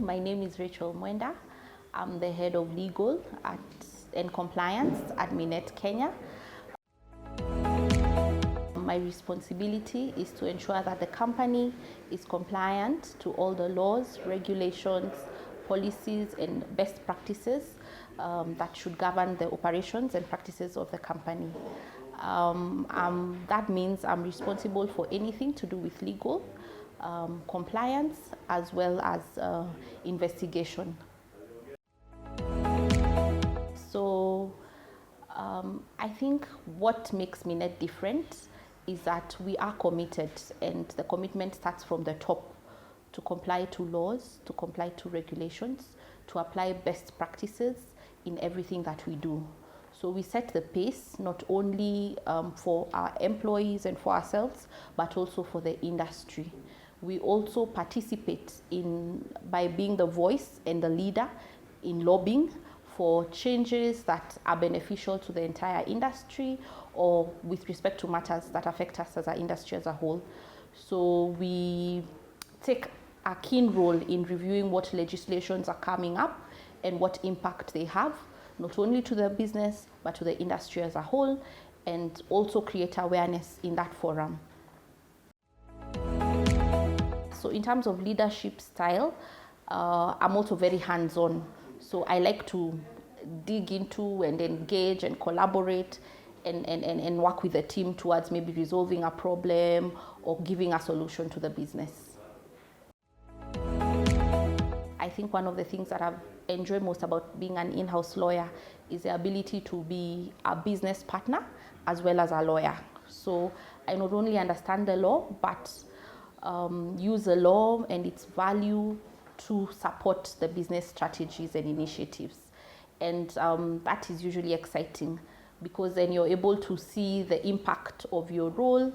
My name is Mwenda. I'm the head of legal and compliance at Minet, Kenya. My responsibility is to ensure that the company is compliant to all the laws, regulations, policies, and best practices that should govern the operations and practices of the company. That means I'm responsible for anything to do with legal, compliance, as well as investigation. So I think what makes Minet different is that we are committed, and the commitment starts from the top to comply to laws, to comply to regulations, to apply best practices in everything that we do. So we set the pace not only for our employees and for ourselves, but also for the industry. We also participate by being the voice and the leader in lobbying for changes that are beneficial to the entire industry or with respect to matters that affect us as an industry as a whole. So we take a keen role in reviewing what legislations are coming up and what impact they have, not only to the business, but to the industry as a whole, and also create awareness in that forum. So in terms of leadership style, I'm also very hands-on. So I like to dig into and engage and collaborate and work with the team towards maybe resolving a problem or giving a solution to the business. I think one of the things that I've enjoyed most about being an in-house lawyer is the ability to be a business partner as well as a lawyer. So I not only understand the law, but use the law and its value to support the business strategies and initiatives. And that is usually exciting because then you're able to see the impact of your role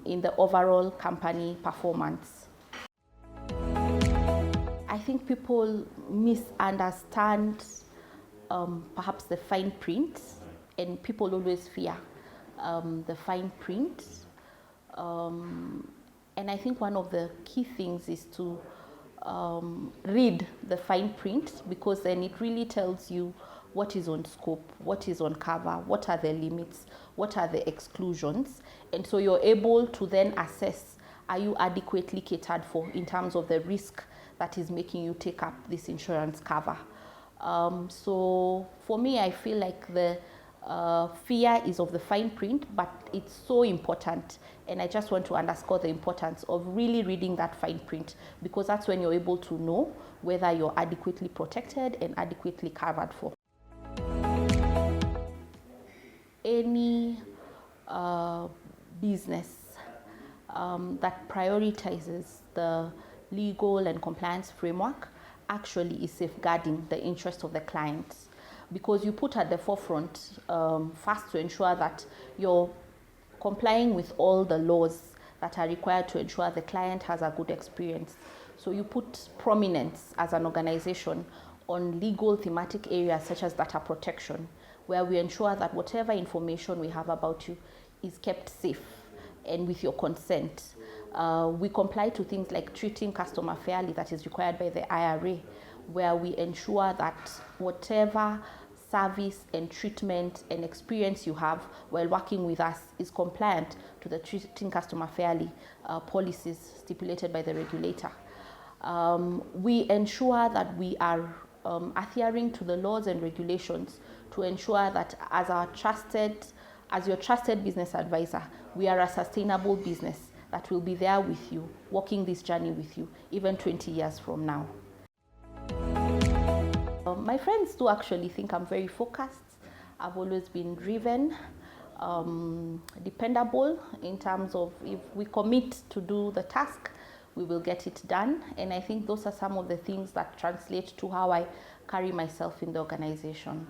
in the overall company performance. I think people misunderstand perhaps the fine print, and people always fear the fine print. And I think one of the key things is to read the fine print, because then it really tells you what is on scope, what is on cover, what are the limits, what are the exclusions. And so you're able to then assess, are you adequately catered for in terms of the risk that is making you take up this insurance cover. So for me, I feel like the fear is of the fine print, but it's so important, and I just want to underscore the importance of really reading that fine print, because that's when you're able to know whether you're adequately protected and adequately covered for. Any business that prioritizes the legal and compliance framework actually is safeguarding the interest of the client, because you put at the forefront first to ensure that you're complying with all the laws that are required to ensure the client has a good experience. So you put prominence as an organization on legal thematic areas such as data protection, where we ensure that whatever information we have about you is kept safe and with your consent. We comply to things like treating customer fairly that is required by the IRA, where we ensure that whatever service and treatment and experience you have while working with us is compliant to the treating customer fairly policies stipulated by the regulator. We ensure that we are adhering to the laws and regulations to ensure that as your trusted business advisor, we are a sustainable business that will be there with you, walking this journey with you, even 20 years from now. My friends do actually think I'm very focused. I've always been driven, dependable in terms of if we commit to do the task, we will get it done. And I think those are some of the things that translate to how I carry myself in the organization.